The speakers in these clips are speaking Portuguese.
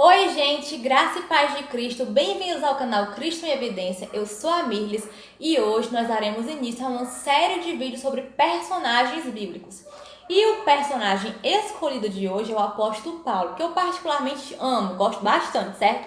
Oi, gente, graça e paz de Cristo, bem-vindos ao canal Cristo em Evidência. Eu sou a Mirlis e hoje nós daremos início a uma série de vídeos sobre personagens bíblicos. E o personagem escolhido de hoje é o apóstolo Paulo, que eu particularmente amo, gosto bastante, certo?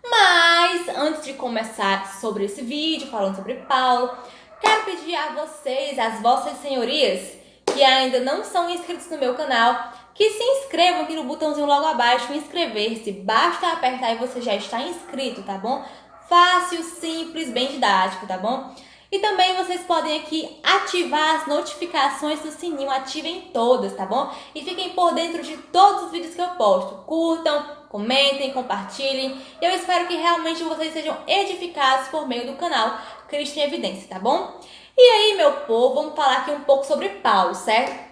Mas antes de começar sobre esse vídeo, falando sobre Paulo, quero pedir a vocês, as vossas senhorias, que ainda não são inscritos no meu canal, que se inscrevam aqui no botãozinho logo abaixo, inscrever-se. Basta apertar e você já está inscrito, tá bom? Fácil, simples, bem didático, tá bom? E também vocês podem aqui ativar as notificações do sininho, ativem todas, tá bom? E fiquem por dentro de todos os vídeos que eu posto. Curtam, comentem, compartilhem. Eu espero que realmente vocês sejam edificados por meio do canal Cristo em Evidência, tá bom? E aí, meu povo, vamos falar aqui um pouco sobre Paulo, certo?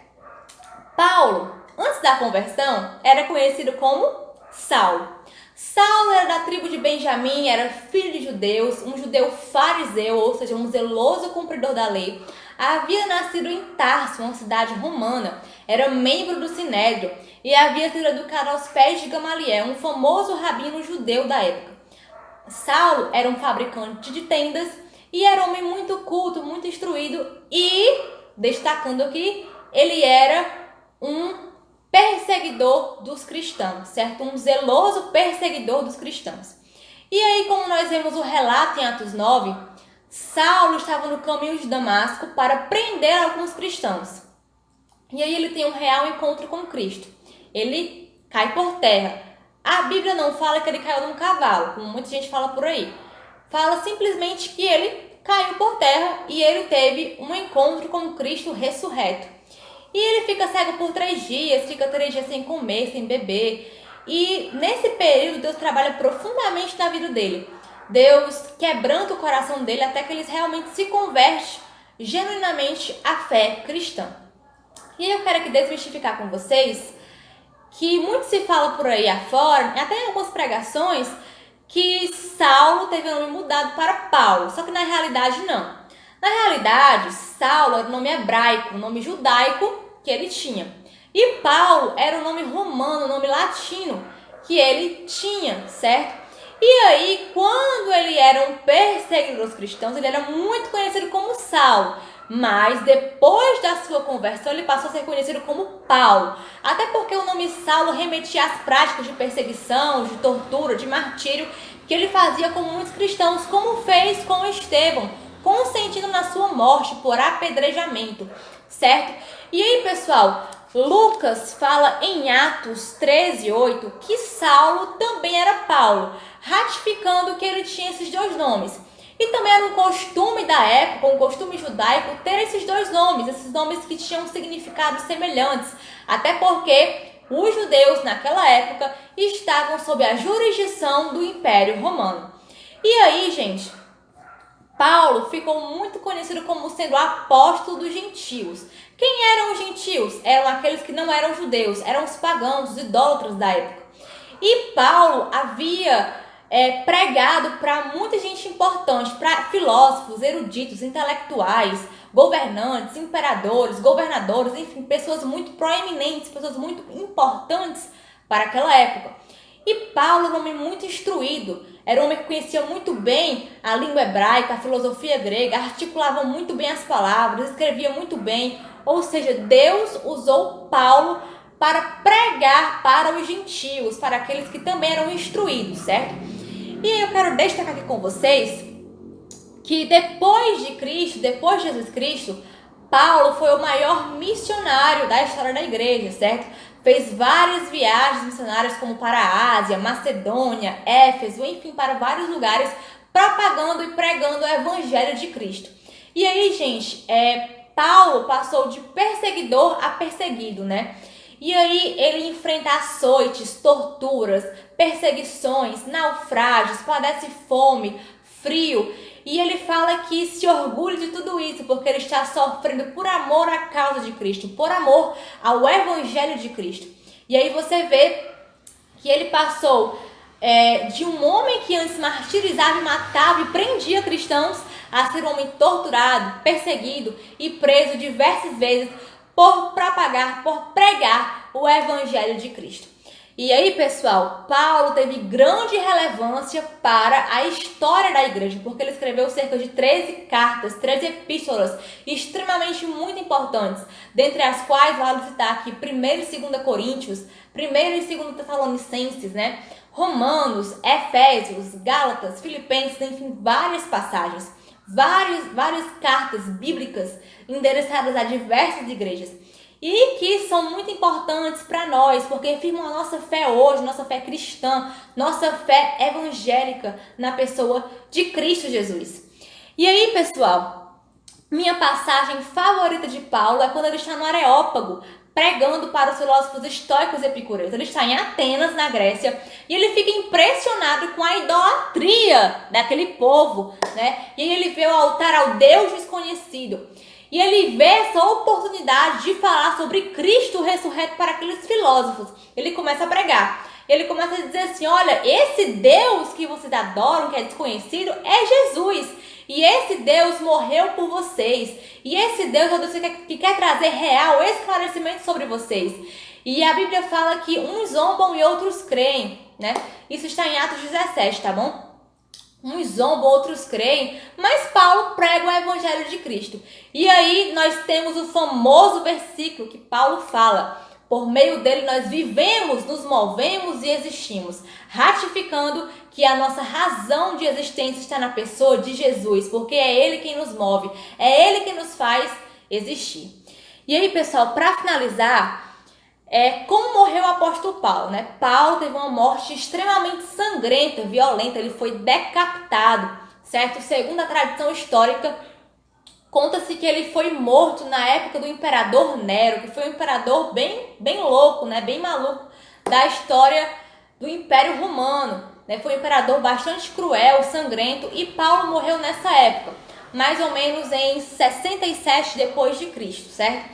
Paulo, antes da conversão, era conhecido como Saulo. Saulo era da tribo de Benjamim, era filho de judeus, um judeu fariseu, ou seja, um zeloso cumpridor da lei. Havia nascido em Tarso, uma cidade romana, era membro do Sinédrio e havia sido educado aos pés de Gamaliel, um famoso rabino judeu da época. Saulo era um fabricante de tendas e era um homem muito culto, muito instruído e, destacando aqui, ele era um perseguidor dos cristãos, certo? Um zeloso perseguidor dos cristãos. E aí, como nós vemos o relato em Atos 9, Saulo estava no caminho de Damasco para prender alguns cristãos. E aí ele tem um real encontro com Cristo. Ele cai por terra. A Bíblia não fala que ele caiu num cavalo, como muita gente fala por aí. Fala simplesmente que ele caiu por terra e ele teve um encontro com Cristo ressurreto. E ele fica cego por 3 dias, fica 3 dias sem comer, sem beber. E nesse período Deus trabalha profundamente na vida dele. Deus quebranta o coração dele até que ele realmente se converte genuinamente à fé cristã. E eu quero aqui desmistificar com vocês que muito se fala por aí afora, até em algumas pregações, que Saulo teve o nome mudado para Paulo, só que na realidade não. Na realidade, Saulo era o nome hebraico, o nome judaico que ele tinha. E Paulo era o nome romano, o nome latino que ele tinha, certo? E aí, quando ele era um perseguidor dos cristãos, ele era muito conhecido como Saulo. Mas depois da sua conversão, ele passou a ser conhecido como Paulo. Até porque o nome Saulo remetia às práticas de perseguição, de tortura, de martírio, que ele fazia com muitos cristãos, como fez com Estevão, consentindo na sua morte por apedrejamento, certo? E aí, pessoal, Lucas fala em Atos 13:8 que Saulo também era Paulo, ratificando que ele tinha esses 2 nomes. E também era um costume da época, um costume judaico, ter esses 2 nomes, esses nomes que tinham significados semelhantes, até porque os judeus naquela época estavam sob a jurisdição do Império Romano. E aí, gente, Paulo ficou muito conhecido como sendo apóstolo dos gentios. Quem eram os gentios? Eram aqueles que não eram judeus, eram os pagãos, os idólatras da época. E Paulo havia pregado para muita gente importante, para filósofos, eruditos, intelectuais, governantes, imperadores, governadores, enfim, pessoas muito proeminentes, pessoas muito importantes para aquela época. E Paulo era um homem muito instruído, era um homem que conhecia muito bem a língua hebraica, a filosofia grega, articulava muito bem as palavras, escrevia muito bem. Ou seja, Deus usou Paulo para pregar para os gentios, para aqueles que também eram instruídos, certo? E aí eu quero destacar aqui com vocês que depois de Cristo, depois de Jesus Cristo, Paulo foi o maior missionário da história da igreja, certo? Fez várias viagens missionárias como para a Ásia, Macedônia, Éfeso, enfim, para vários lugares, propagando e pregando o evangelho de Cristo. E aí, gente, Paulo passou de perseguidor a perseguido, né? E aí ele enfrenta açoites, torturas, perseguições, naufrágios, padece fome, frio. E ele fala que se orgulha de tudo isso porque ele está sofrendo por amor à causa de Cristo, por amor ao evangelho de Cristo. E aí você vê que ele passou de um homem que antes martirizava e matava e prendia cristãos a ser um homem torturado, perseguido e preso diversas vezes por propagar, por pregar o evangelho de Cristo. E aí, pessoal, Paulo teve grande relevância para a história da igreja, porque ele escreveu cerca de 13 cartas, 13 epístolas extremamente muito importantes, dentre as quais vale citar aqui 1º e 2º Coríntios, 1º e 2º Tessalonicenses, né? Romanos, Efésios, Gálatas, Filipenses, enfim, várias passagens, várias cartas bíblicas endereçadas a diversas igrejas. E que são muito importantes para nós, porque firmam a nossa fé hoje, nossa fé cristã, nossa fé evangélica na pessoa de Cristo Jesus. E aí, pessoal, minha passagem favorita de Paulo é quando ele está no Areópago, pregando para os filósofos estoicos e epicureus. Ele está em Atenas, na Grécia, e ele fica impressionado com a idolatria daquele povo, né? E aí ele vê o altar ao Deus desconhecido. E ele vê essa oportunidade de falar sobre Cristo ressurreto para aqueles filósofos. Ele começa a pregar. Ele começa a dizer assim, olha, esse Deus que vocês adoram, que é desconhecido, é Jesus. E esse Deus morreu por vocês. E esse Deus é o Deus que quer trazer real esclarecimento sobre vocês. E a Bíblia fala que uns zombam e outros creem, né? Isso está em Atos 17, tá bom? Uns zombam, outros creem, mas Paulo prega o evangelho de Cristo. E aí nós temos o famoso versículo que Paulo fala. Por meio dele nós vivemos, nos movemos e existimos, ratificando que a nossa razão de existência está na pessoa de Jesus, porque é Ele quem nos move, é Ele quem nos faz existir. E aí, pessoal, para finalizar, como morreu o apóstolo Paulo, né? Paulo teve uma morte extremamente sangrenta, violenta, ele foi decapitado, certo? Segundo a tradição histórica, conta-se que ele foi morto na época do imperador Nero, que foi um imperador bem louco, né? Bem maluco da história do Império Romano, né? Foi um imperador bastante cruel, sangrento, e Paulo morreu nessa época, mais ou menos em 67 depois de Cristo, certo?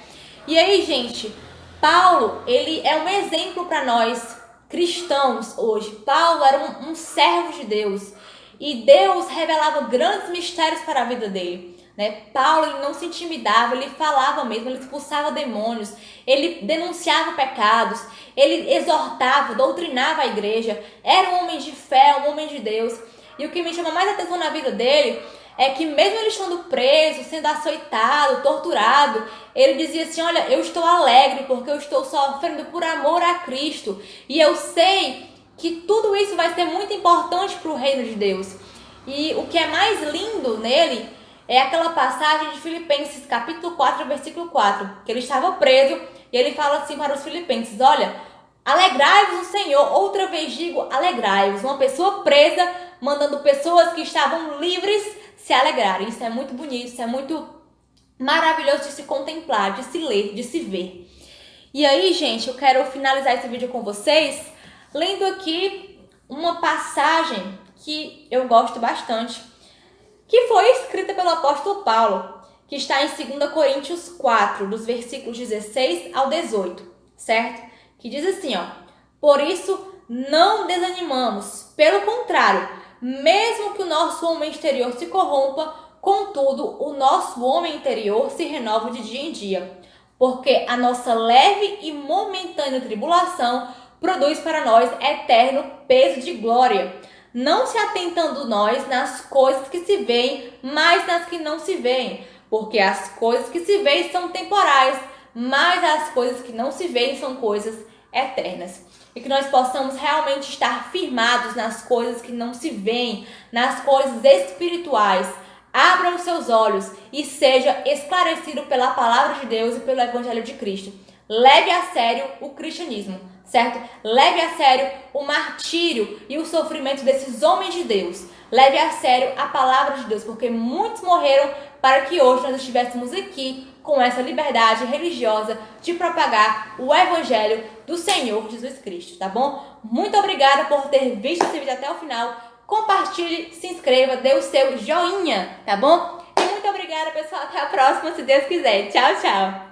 E aí, gente, Paulo, ele é um exemplo para nós cristãos hoje. Paulo era um servo de Deus e Deus revelava grandes mistérios para a vida dele, né? Paulo, ele não se intimidava, ele falava mesmo, ele expulsava demônios, ele denunciava pecados, ele exortava, doutrinava a igreja, era um homem de fé, um homem de Deus. E o que me chama mais atenção na vida dele é que mesmo ele estando preso, sendo açoitado, torturado, ele dizia assim, olha, eu estou alegre porque eu estou sofrendo por amor a Cristo. E eu sei que tudo isso vai ser muito importante para o reino de Deus. E o que é mais lindo nele é aquela passagem de Filipenses, capítulo 4, versículo 4, que ele estava preso e ele fala assim para os filipenses, olha, alegrai-vos no Senhor, outra vez digo, alegrai-vos. Uma pessoa presa mandando pessoas que estavam livres se alegrarem. Isso é muito bonito, isso é muito maravilhoso de se contemplar, de se ler, de se ver. E aí, gente, eu quero finalizar esse vídeo com vocês lendo aqui uma passagem que eu gosto bastante, que foi escrita pelo apóstolo Paulo, que está em 2 Coríntios 4, dos versículos 16 ao 18, certo? Que diz assim, ó, por isso não desanimamos, pelo contrário, mesmo que o nosso homem exterior se corrompa, contudo, o nosso homem interior se renova de dia em dia, porque a nossa leve e momentânea tribulação produz para nós eterno peso de glória, não se atentando nós nas coisas que se veem, mas nas que não se veem, porque as coisas que se veem são temporais, mas as coisas que não se veem são coisas eternas. E que nós possamos realmente estar firmados nas coisas que não se veem, nas coisas espirituais. Abra os seus olhos e seja esclarecido pela palavra de Deus e pelo Evangelho de Cristo. Leve a sério o cristianismo, certo? Leve a sério o martírio e o sofrimento desses homens de Deus. Leve a sério a palavra de Deus, porque muitos morreram para que hoje nós estivéssemos aqui com essa liberdade religiosa de propagar o Evangelho do Senhor Jesus Cristo, tá bom? Muito obrigada por ter visto esse vídeo até o final. Compartilhe, se inscreva, dê o seu joinha, tá bom? E muito obrigada, pessoal. Até a próxima, se Deus quiser. Tchau, tchau!